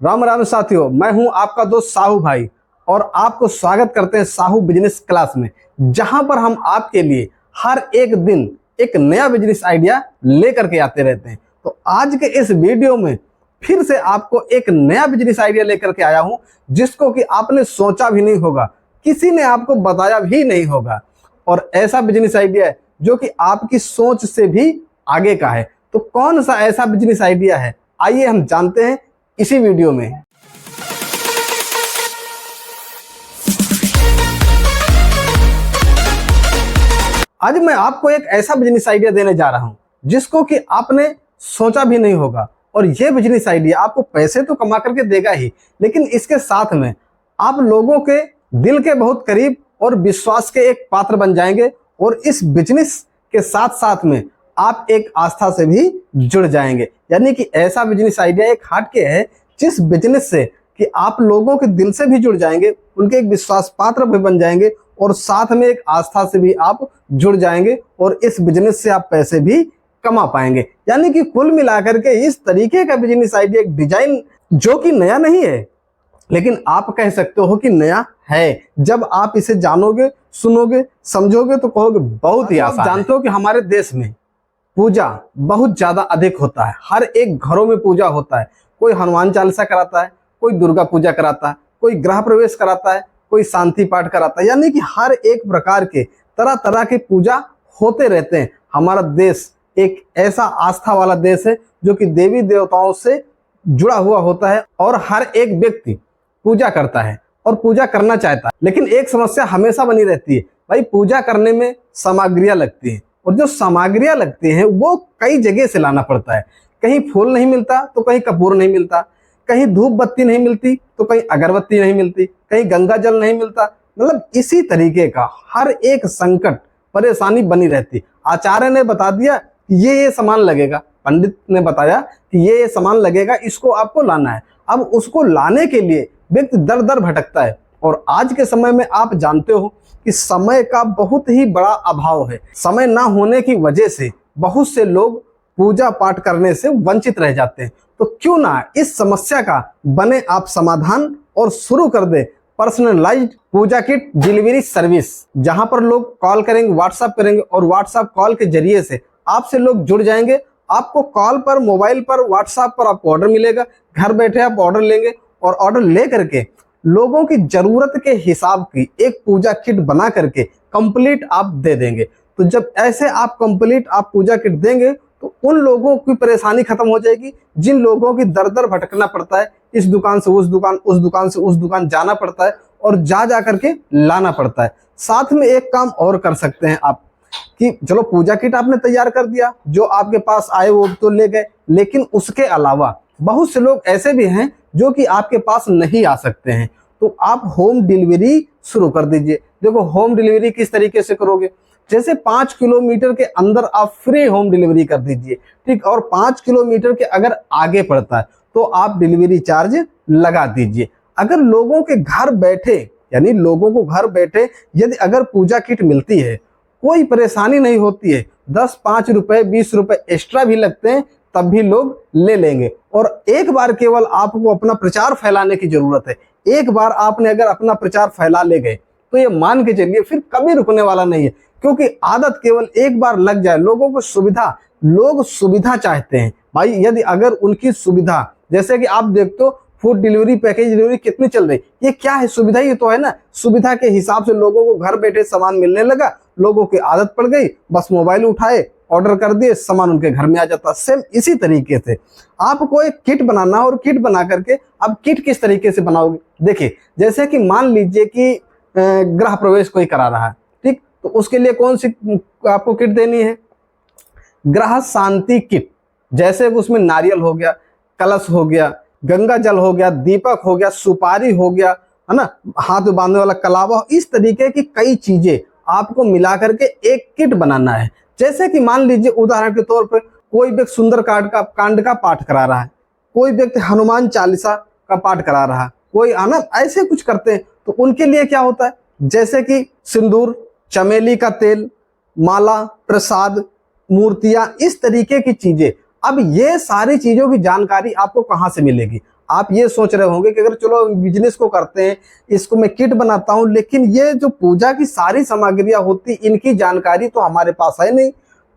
राम राम साथियों, मैं हूं आपका दोस्त साहू भाई और आपको स्वागत करते हैं साहू बिजनेस क्लास में, जहां पर हम आपके लिए हर एक दिन एक नया बिजनेस आइडिया लेकर के आते रहते हैं। तो आज के इस वीडियो में फिर से आपको एक नया बिजनेस आइडिया लेकर के आया हूं, जिसको कि आपने सोचा भी नहीं होगा, किसी ने आपको बताया भी नहीं होगा, और ऐसा बिजनेस आइडिया है जो कि आपकी सोच से भी आगे का है। तो कौन सा ऐसा बिजनेस आइडिया है, आइए हम जानते हैं इसी वीडियो में। आज मैं आपको एक ऐसा बिजनेस आइडिया देने जा रहा हूं जिसको कि आपने सोचा भी नहीं होगा, और यह बिजनेस आइडिया आपको पैसे तो कमा करके देगा ही, लेकिन इसके साथ में आप लोगों के दिल के बहुत करीब और विश्वास के एक पात्र बन जाएंगे, और इस बिजनेस के साथ साथ में आप एक आस्था से भी जुड़ जाएंगे। यानी कि ऐसा बिजनेस आइडिया एक हटके है जिस बिजनेस से कि आप लोगों के दिल से भी जुड़ जाएंगे, उनके एक विश्वास पात्र भी बन जाएंगे, और साथ में एक आस्था से भी आप जुड़ जाएंगे, और इस बिजनेस से आप पैसे भी कमा पाएंगे। यानी कि कुल मिलाकर के इस तरीके का बिजनेस आइडिया, एक डिजाइन जो कि नया नहीं है, लेकिन आप कह सकते हो कि नया है। जब आप इसे जानोगे, सुनोगे, समझोगे तो कहोगे बहुत ही आसान है। जानते हो कि हमारे देश में पूजा बहुत ज्यादा अधिक होता है, हर एक घरों में पूजा होता है। कोई हनुमान चालीसा कराता है, कोई दुर्गा पूजा कराता है, कोई गृह प्रवेश कराता है, कोई शांति पाठ कराता है। यानी कि हर एक प्रकार के तरह तरह के पूजा होते रहते हैं। हमारा देश एक ऐसा आस्था वाला देश है जो कि देवी देवताओं से जुड़ा हुआ होता है, और हर एक व्यक्ति पूजा करता है और पूजा करना चाहता है। लेकिन एक समस्या हमेशा बनी रहती है, भाई पूजा करने में सामग्रियां लगती है, और जो सामग्रियां लगती हैं वो कई जगह से लाना पड़ता है। कहीं फूल नहीं मिलता तो कहीं कपूर नहीं मिलता, कहीं धूप बत्ती नहीं मिलती तो कहीं अगरबत्ती नहीं मिलती, कहीं गंगा जल नहीं मिलता। मतलब इसी तरीके का हर एक संकट परेशानी बनी रहती। आचार्य ने बता दिया कि ये सामान लगेगा, पंडित ने बताया कि ये सामान लगेगा, इसको आपको लाना है। अब उसको लाने के लिए व्यक्ति दर दर भटकता है, और आज के समय में आप जानते हो कि समय का बहुत ही बड़ा अभाव है। समय ना होने की वजह से बहुत से लोग पूजा पाठ करने से वंचित रह जाते हैं। तो क्यों ना इस समस्या का बने आप समाधान और शुरू कर दे पर्सनलाइज्ड पूजा किट डिलीवरी सर्विस, जहां पर लोग कॉल करेंगे, व्हाट्सएप करेंगे, और व्हाट्सएप कॉल के जरिए से आपसे लोग जुड़ जाएंगे। आपको कॉल पर, मोबाइल पर, व्हाट्सएप पर आपको ऑर्डर मिलेगा, घर बैठे आप ऑर्डर लेंगे, और ऑर्डर ले करके लोगों की जरूरत के हिसाब की एक पूजा किट बना करके कंप्लीट आप दे देंगे। तो जब ऐसे आप कंप्लीट आप पूजा किट देंगे तो उन लोगों की परेशानी खत्म हो जाएगी, जिन लोगों की दर दर भटकना पड़ता है, इस दुकान से उस दुकान, उस दुकान से उस दुकान जाना पड़ता है, और जा करके लाना पड़ता है। साथ में एक काम और कर सकते हैं आप कि चलो पूजा किट आपने तैयार कर दिया, जो आपके पास आए वो तो ले गए, लेकिन उसके अलावा बहुत से लोग ऐसे भी हैं जो कि आपके पास नहीं आ सकते हैं। तो आप होम डिलीवरी शुरू कर दीजिए। देखो होम डिलीवरी किस तरीके से करोगे, जैसे 5 किलोमीटर के अंदर आप फ्री होम डिलीवरी कर दीजिए, ठीक, और 5 किलोमीटर के अगर आगे पड़ता है तो आप डिलीवरी चार्ज लगा दीजिए। अगर लोगों के घर बैठे, यानी लोगों को घर बैठे यदि अगर पूजा किट मिलती है, कोई परेशानी नहीं होती है, 10-5 रुपए 20 रुपए एक्स्ट्रा भी लगते हैं, तब भी लोग ले लेंगे। और एक बार केवल आपको अपना प्रचार फैलाने की जरूरत है। एक बार आपने अगर अपना प्रचार फैला ले गए तो ये मान के चलिए फिर कभी रुकने वाला नहीं है, क्योंकि आदत केवल एक बार लग जाए। लोगों को सुविधा, लोग सुविधा चाहते हैं भाई। यदि अगर उनकी सुविधा, जैसे कि आप देखते हो फूड डिलीवरी, पैकेज डिलीवरी कितनी चल रही, ये क्या है, सुविधा ही तो है ना। सुविधा के हिसाब से लोगों को घर बैठे सामान मिलने लगा, लोगों की आदत पड़ गई, बस मोबाइल उठाए, ऑर्डर कर दिए, सामान उनके घर में आ जाता। सेम इसी तरीके से आपको एक किट बनाना, और किट बना करके अब किट किस तरीके से बनाओगे, देखिए जैसे कि मान लीजिए कि गृह प्रवेश कोई करा रहा है, ठीक, तो उसके लिए कौन सी आपको किट देनी है, गृह शांति किट। जैसे उसमें नारियल हो गया, कलश हो गया, गंगा जल हो गया, दीपक हो गया, सुपारी हो गया, है ना, हाथ में बांधने वाला कलावा, इस तरीके की कई चीजें आपको मिला करके एक किट बनाना है। जैसे कि मान लीजिए उदाहरण के तौर पर कोई व्यक्ति सुंदर कांड का पाठ करा रहा है, कोई व्यक्ति हनुमान चालीसा का पाठ करा रहा है, कोई आना ऐसे कुछ करते हैं, तो उनके लिए क्या होता है, जैसे कि सिंदूर, चमेली का तेल, माला, प्रसाद, मूर्तियां, इस तरीके की चीजें। अब ये सारी चीजों की जानकारी आपको कहां से मिलेगी, आप ये सोच रहे होंगे कि अगर चलो बिजनेस को करते हैं, इसको मैं किट बनाता हूं, लेकिन ये जो पूजा की सारी सामग्रियां होती, इनकी जानकारी तो हमारे पास है नहीं,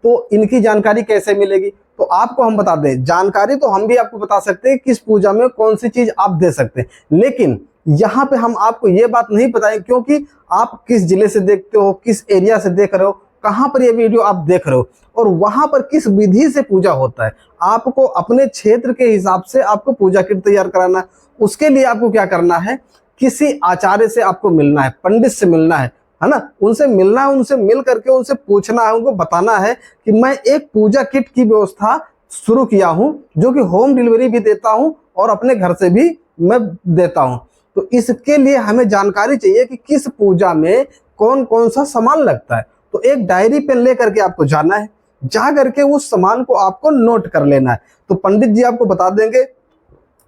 तो इनकी जानकारी कैसे मिलेगी? तो आपको हम बता दें, जानकारी तो हम भी आपको बता सकते हैं किस पूजा में कौन सी चीज आप दे सकते हैं, लेकिन यहाँ पे हम आपको ये बात नहीं बताएं, क्योंकि आप किस जिले से देखते हो, किस एरिया से देख रहे हो, कहां पर ये वीडियो आप देख रहे हो और वहां पर किस विधि से पूजा होता है। आपको अपने क्षेत्र के हिसाब से आपको पूजा किट तैयार कराना है। उसके लिए आपको क्या करना है, किसी आचार्य से आपको मिलना है, पंडित से मिलना है ना, उनसे मिलना है, उनसे मिल करके उनसे पूछना है, उनको बताना है कि मैं एक पूजा किट की व्यवस्था शुरू किया हूं, जो कि होम डिलीवरी भी देता हूं और अपने घर से भी मैं देता हूं। तो इसके लिए हमें जानकारी चाहिए कि किस पूजा में कौन कौन सा सामान लगता है। तो एक डायरी पेन लेकर के आपको जाना है, जा करके उस सामान को आपको नोट कर लेना है। तो पंडित जी आपको बता देंगे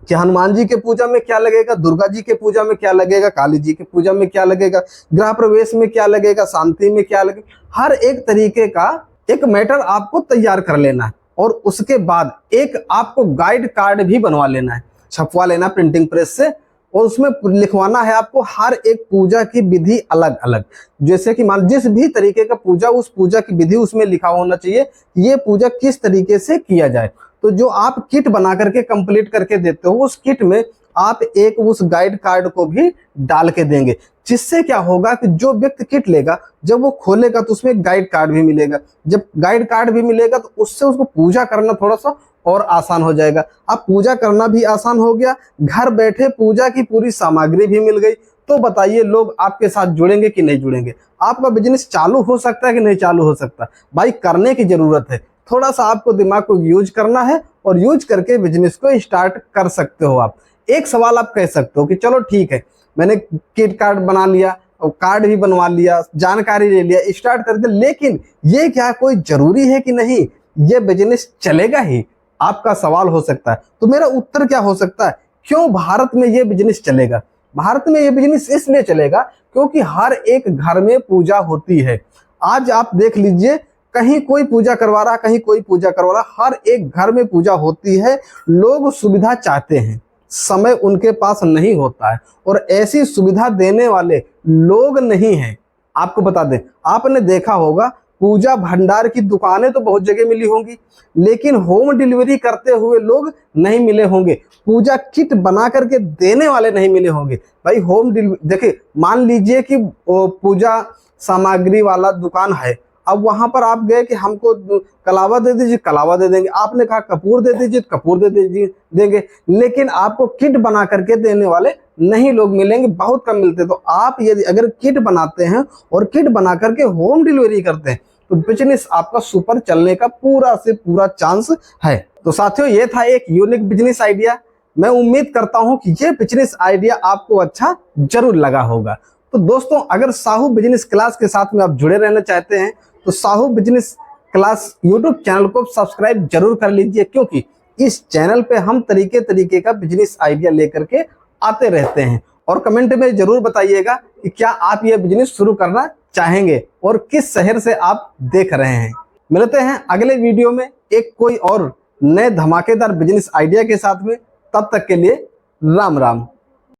कि हनुमान जी के पूजा में क्या लगेगा, दुर्गा जी के पूजा में क्या लगेगा, काली जी के पूजा में क्या लगेगा, गृह प्रवेश में क्या लगेगा, शांति में क्या लगेगा। हर एक तरीके का एक मैटर आपको तैयार कर लेना है और उसके बाद एक आपको गाइड कार्ड भी बनवा लेना है, छपवा लेना प्रिंटिंग प्रेस से, और उसमें लिखवाना है आपको हर एक पूजा की विधि अलग अलग। जैसे कि मान जिस भी तरीके का पूजा, उस पूजा की विधि उसमें लिखा होना चाहिए, ये पूजा किस तरीके से किया जाए। तो जो आप किट बना करके कंप्लीट करके देते हो, उस किट में आप एक उस गाइड कार्ड को भी डाल के देंगे, जिससे क्या होगा कि जो व्यक्ति किट लेगा, जब वो खोलेगा तो उसमें गाइड कार्ड भी मिलेगा। जब गाइड कार्ड भी मिलेगा तो उससे उसको पूजा करना थोड़ा सा और आसान हो जाएगा। अब पूजा करना भी आसान हो गया, घर बैठे पूजा की पूरी सामग्री भी मिल गई। तो बताइए लोग आपके साथ जुड़ेंगे कि नहीं जुड़ेंगे? आपका बिजनेस चालू हो सकता है कि नहीं चालू हो सकता? भाई करने की जरूरत है, थोड़ा सा आपको दिमाग को यूज करना है और यूज करके बिजनेस को स्टार्ट कर सकते हो आप। एक सवाल आप कह सकते हो कि चलो ठीक है, मैंने किट कार्ड बना लिया और कार्ड भी बनवा लिया, जानकारी ले लिया, स्टार्ट कर दिया, लेकिन ये क्या कोई जरूरी है कि नहीं ये बिजनेस चलेगा ही? आपका सवाल हो सकता है। तो मेरा उत्तर क्या हो सकता है, क्यों भारत में ये बिजनेस चलेगा? भारत में ये बिजनेस इसलिए चलेगा क्योंकि हर एक घर में पूजा होती है। आज आप देख लीजिए, कहीं कोई पूजा करवा रहा, कहीं कोई पूजा करवा रहा, हर एक घर में पूजा होती है। लोग सुविधा चाहते हैं, समय उनके पास नहीं होता है और ऐसी सुविधा देने वाले लोग नहीं हैं। आपको बता दें, आपने देखा होगा पूजा भंडार की दुकानें तो बहुत जगह मिली होंगी, लेकिन होम डिलीवरी करते हुए लोग नहीं मिले होंगे, पूजा किट बना करके देने वाले नहीं मिले होंगे। भाई होम डिलीवरी देखिए, मान लीजिए कि पूजा सामग्री वाला दुकान है, अब वहां पर आप गए कि हमको कलावा दे दीजिए, कलावा दे देंगे, आपने कहा कपूर दे दीजिए, कपूर दे दीजिए देंगे, लेकिन आपको किट बना करके देने वाले नहीं लोग मिलेंगे, बहुत कम मिलते। तो आप यदि अगर किट बनाते हैं और किट बना करके होम डिलीवरी करते हैं तो बिजनेस आपका सुपर चलने का पूरा से पूरा चांस है। तो साथियों, ये था एक यूनिक बिजनेस आइडिया। मैं उम्मीद करता हूं कि ये बिजनेस आइडिया आपको अच्छा जरूर लगा होगा। तो दोस्तों, अगर साहू बिजनेस क्लास के साथ में आप जुड़े रहना चाहते हैं तो Sahu business class YouTube channel को सब्सक्राइब जरूर कर लीजिए, क्योंकि इस चैनल पे हम तरीके तरीके का बिजनेस आइडिया लेकर के आते रहते हैं। और कमेंट में जरूर बताइएगा कि क्या आप ये बिजनेस शुरू करना चाहेंगे और किस शहर से आप देख रहे हैं। मिलते हैं अगले वीडियो में एक कोई और नए धमाकेदार बिजनेस आइडिया के साथ में। तब तक के लिए राम राम।